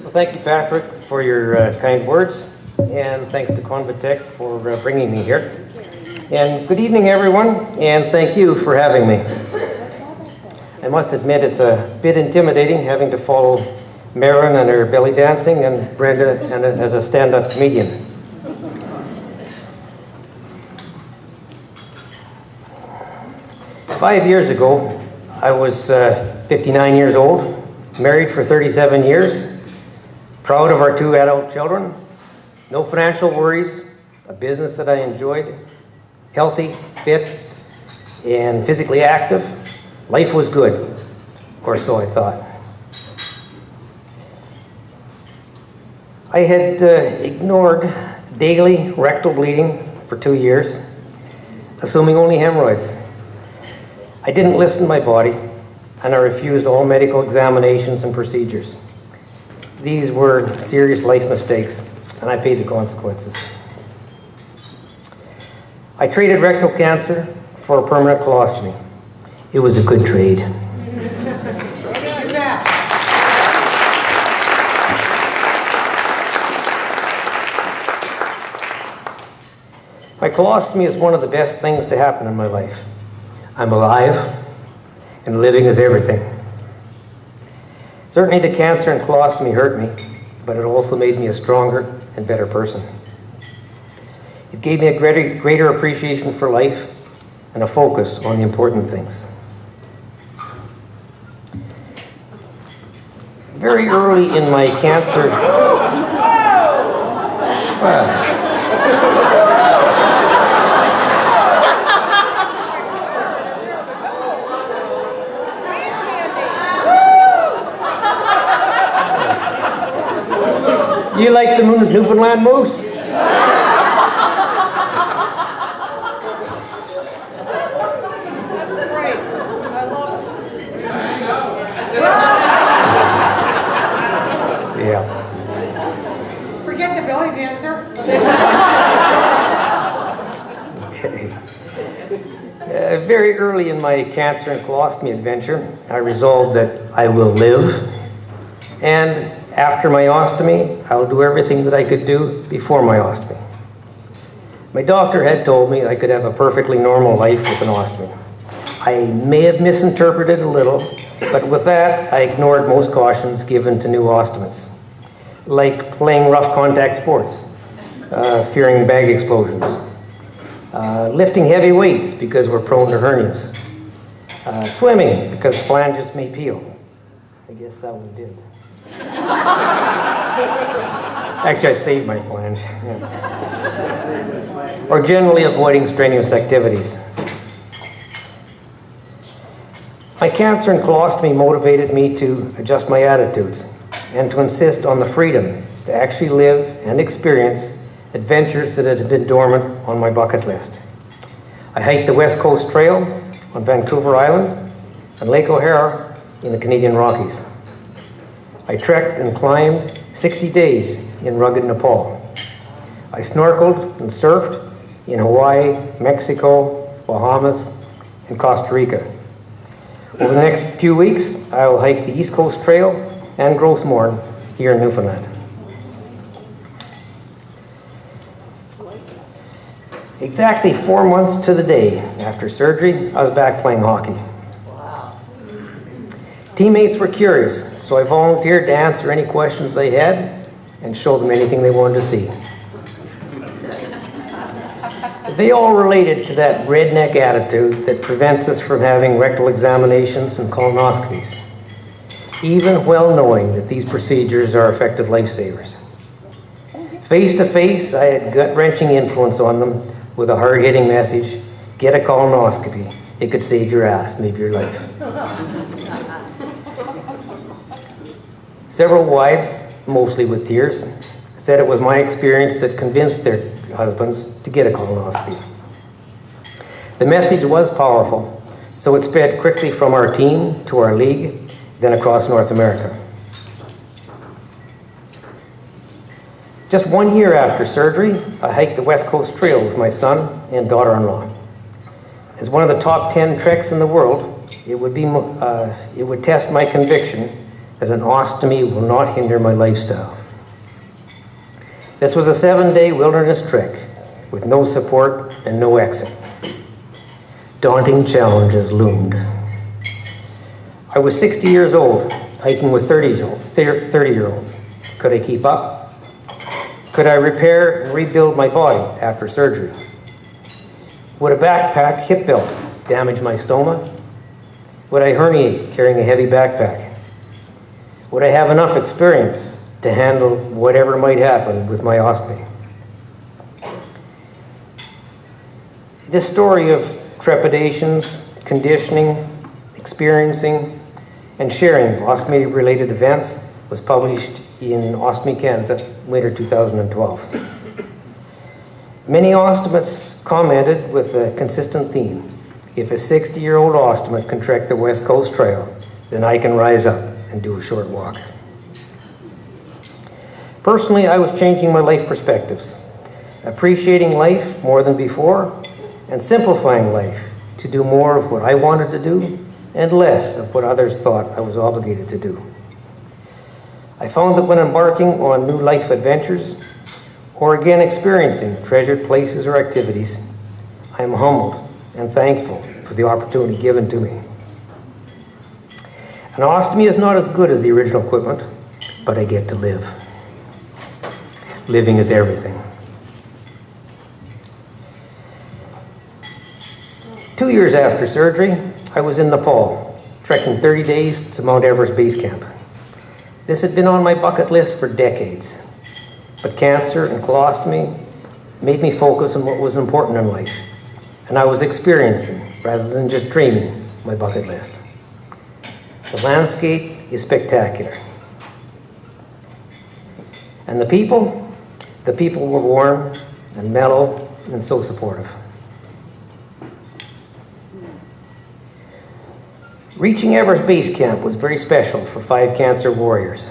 Well, thank you, Patrick, for your kind words, and thanks to Convatec for bringing me here. And good evening, everyone, and thank you for having me. I must admit it's a bit intimidating having to follow Marilyn and her belly dancing and Brenda as a stand-up comedian. Five years ago, I was 59 years old, married for 37 years, proud of our two adult children, no financial worries, a business that I enjoyed, healthy, fit, and physically active. Life was good, or so I thought. I had ignored daily rectal bleeding for 2 years, assuming only hemorrhoids. I didn't listen to my body, and I refused all medical examinations and procedures. These were serious life mistakes, and I paid the consequences. I traded rectal cancer for a permanent colostomy. It was a good trade. My colostomy is one of the best things to happen in my life. I'm alive, and living is everything. Certainly the cancer and colostomy hurt me, but it also made me a stronger and better person. It gave me a greater appreciation for life and a focus on the important things. Very early in my cancer... You like the Newfoundland moose? Yeah. Forget the belly dancer. Okay. Very early in my cancer and colostomy adventure, I resolved that I will live, and after my ostomy, I'll do everything that I could do before my ostomy. My doctor had told me I could have a perfectly normal life with an ostomy. I may have misinterpreted a little, but with that, I ignored most cautions given to new ostomates, like playing rough contact sports, fearing bag explosions, lifting heavy weights because we're prone to hernias, swimming because flanges may peel. I guess that one did. Actually, I saved my flange. Yeah. Or generally avoiding strenuous activities. My cancer and colostomy motivated me to adjust my attitudes and to insist on the freedom to actually live and experience adventures that had been dormant on my bucket list. I hiked the West Coast Trail on Vancouver Island and Lake O'Hara in the Canadian Rockies. I trekked and climbed 60 days in rugged Nepal. I snorkeled and surfed in Hawaii, Mexico, Bahamas, and Costa Rica. Over the next few weeks, I will hike the East Coast Trail and Gross Moor here in Newfoundland. Exactly 4 months to the day after surgery, I was back playing hockey. Teammates were curious, so I volunteered to answer any questions they had and show them anything they wanted to see. They all related to that redneck attitude that prevents us from having rectal examinations and colonoscopies, even well knowing that these procedures are effective lifesavers. Face to face, I had gut-wrenching influence on them with a hard-hitting message: get a colonoscopy. It could save your ass, maybe your life. Several wives, mostly with tears, said it was my experience that convinced their husbands to get a colonoscopy. The message was powerful, so it spread quickly from our team to our league, then across North America. Just 1 year after surgery, I hiked the West Coast Trail with my son and daughter-in-law. As one of the top 10 treks in the world, it would test my conviction that an ostomy will not hinder my lifestyle. This was a 7-day wilderness trek with no support and no exit. Daunting challenges loomed. I was 60 years old, hiking with 30-year-olds. Could I keep up? Could I repair and rebuild my body after surgery? Would a backpack hip belt damage my stoma? Would I herniate carrying a heavy backpack? Would I have enough experience to handle whatever might happen with my ostomy? This story of trepidations, conditioning, experiencing, and sharing ostomy-related events was published in Ostomy Canada, winter 2012. Many ostomates commented with a consistent theme. If a 60-year-old ostomate can trek the West Coast Trail, then I can rise up and do a short walk. Personally, I was changing my life perspectives, appreciating life more than before, and simplifying life to do more of what I wanted to do and less of what others thought I was obligated to do. I found that when embarking on new life adventures, or again experiencing treasured places or activities, I am humbled and thankful for the opportunity given to me. An ostomy is not as good as the original equipment, but I get to live. Living is everything. 2 years after surgery, I was in Nepal, trekking 30 days to Mount Everest Base Camp. This had been on my bucket list for decades, but cancer and colostomy made me focus on what was important in life, and I was experiencing, rather than just dreaming, my bucket list. The landscape is spectacular. And the people were warm and mellow and so supportive. Reaching Everest Base Camp was very special for 5 cancer warriors.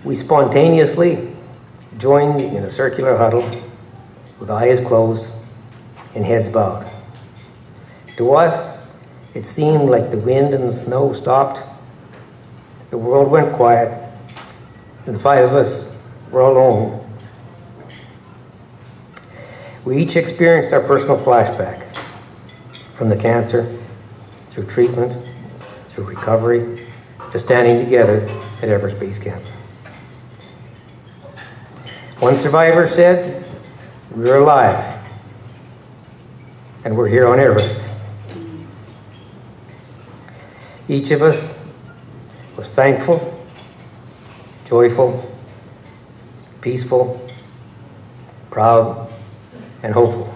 We spontaneously joined in a circular huddle with eyes closed and heads bowed. To us, it seemed like the wind and the snow stopped, the world went quiet, and the 5 of us were alone. We each experienced our personal flashback from the cancer, through treatment, through recovery, to standing together at Everest Base Camp. One survivor said, "We're alive, and we're here on Everest." Each of us was thankful, joyful, peaceful, proud, and hopeful.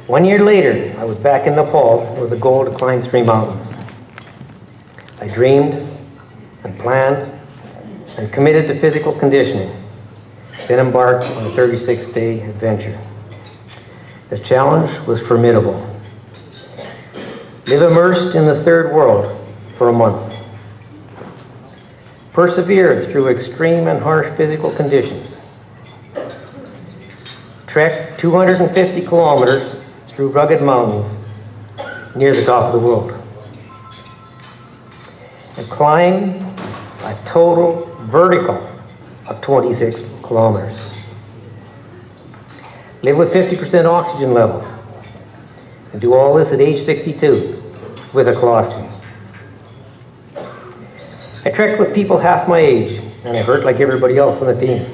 1 year later, I was back in Nepal with a goal to climb 3 mountains. I dreamed and planned and committed to physical conditioning, then embarked on a 36-day adventure. The challenge was formidable. Live immersed in the third world for a month. Persevere through extreme and harsh physical conditions. Trek 250 kilometers through rugged mountains near the top of the world. And climb a total vertical of 26 kilometers. Live with 50% oxygen levels. And do all this at age 62 with a colostomy. I trekked with people half my age, and I hurt like everybody else on the team.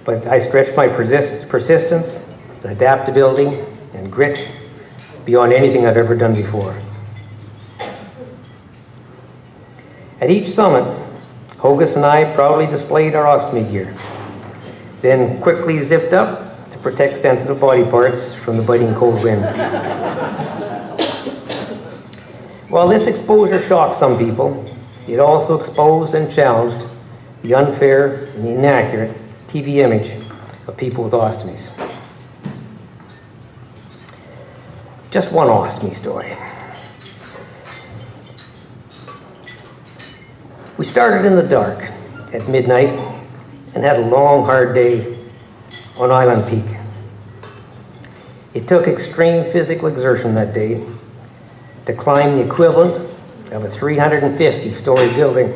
But I stretched my persistence, and adaptability, and grit beyond anything I've ever done before. At each summit, Hogus and I proudly displayed our ostomy gear, then quickly zipped up to protect sensitive body parts from the biting cold wind. While this exposure shocked some people, it also exposed and challenged the unfair and inaccurate TV image of people with ostomies. Just one ostomy story. We started in the dark at midnight and had a long, hard day on Island Peak. It took extreme physical exertion that day to climb the equivalent of a 350-story building.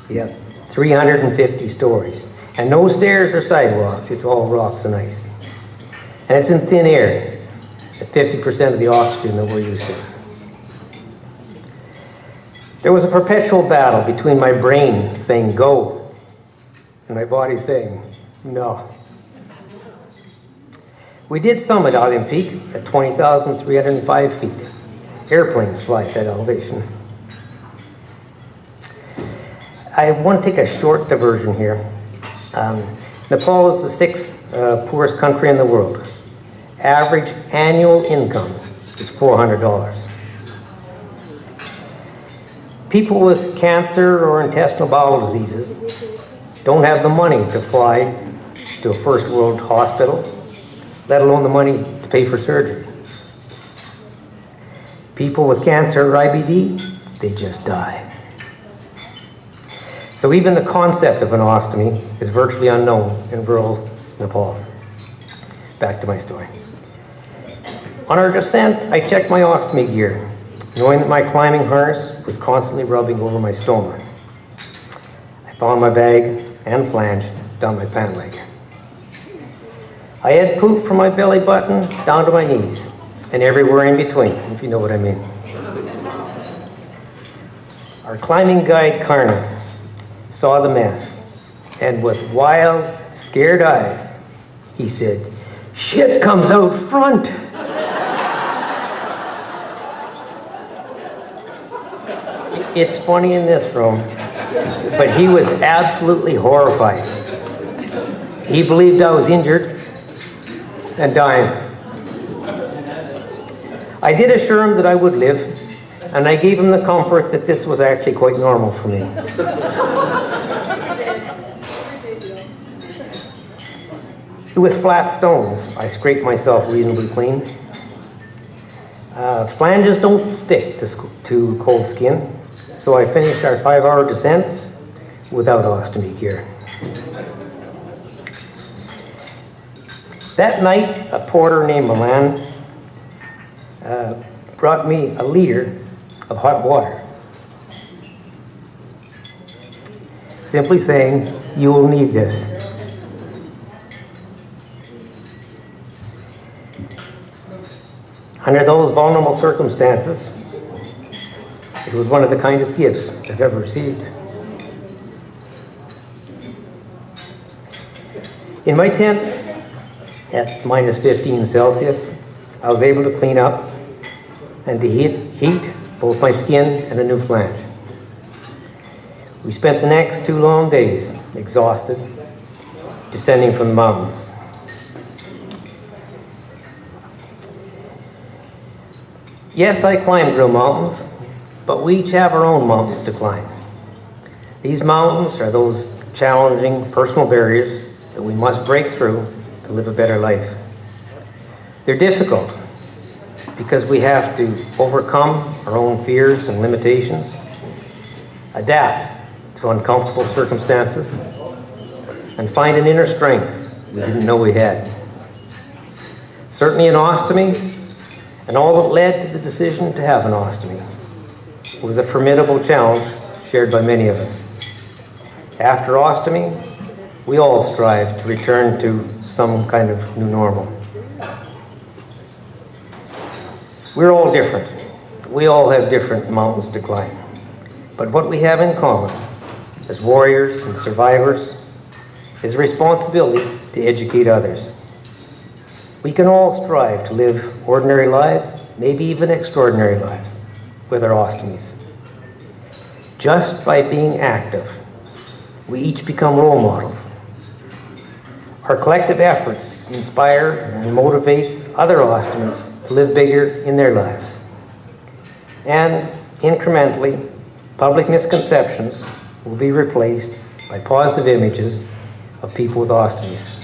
Yeah, 350 stories. And no stairs or sidewalks, it's all rocks and ice. And it's in thin air, at 50% of the oxygen that we're used to. There was a perpetual battle between my brain saying go and my body saying no. We did summit Island Peak at 20,305 feet. Airplanes fly at that elevation. I want to take a short diversion here. Nepal is the sixth poorest country in the world. Average annual income is $400. People with cancer or intestinal bowel diseases don't have the money to fly to a first world hospital, let alone the money to pay for surgery. People with cancer or IBD, they just die. So even the concept of an ostomy is virtually unknown in rural Nepal. Back to my story. On our descent, I checked my ostomy gear, knowing that my climbing harness was constantly rubbing over my stoma. I found my bag and flange down my pant leg. I had poop from my belly button down to my knees, and everywhere in between, if you know what I mean. Our climbing guide, Karna, saw the mess, and with wild, scared eyes, he said, "Shit comes out front." It's funny in this room, but he was absolutely horrified. He believed I was injured and dying. I did assure him that I would live, and I gave him the comfort that this was actually quite normal for me. With flat stones, I scraped myself reasonably clean. Flanges don't stick to cold skin, so I finished our 5-hour descent without ostomy gear. That night, a porter named Milan brought me a liter of hot water, simply saying, "You will need this." Under those vulnerable circumstances, it was one of the kindest gifts I've ever received. In my tent, at minus 15 Celsius, I was able to clean up and to heat both my skin and a new flange. We spent the next 2 long days, exhausted, descending from the mountains. Yes, I climbed real mountains, but we each have our own mountains to climb. These mountains are those challenging personal barriers that we must break through to live a better life. They're difficult because we have to overcome our own fears and limitations, adapt to uncomfortable circumstances, and find an inner strength we didn't know we had. Certainly an ostomy, and all that led to the decision to have an ostomy, was a formidable challenge shared by many of us. After ostomy, we all strive to return to some kind of new normal. We're all different. We all have different mountains to climb. But what we have in common as warriors and survivors is a responsibility to educate others. We can all strive to live ordinary lives, maybe even extraordinary lives, with our ostomies. Just by being active, we each become role models. Our collective efforts inspire and motivate other ostomies to live bigger in their lives. And incrementally, public misconceptions will be replaced by positive images of people with ostomies.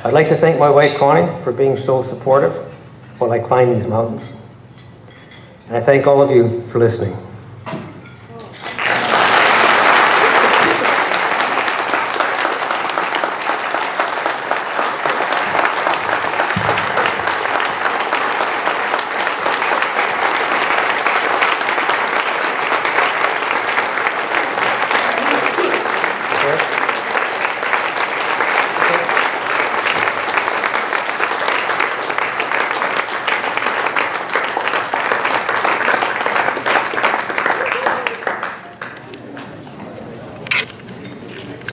I'd like to thank my wife Connie for being so supportive while I climb these mountains. And I thank all of you for listening.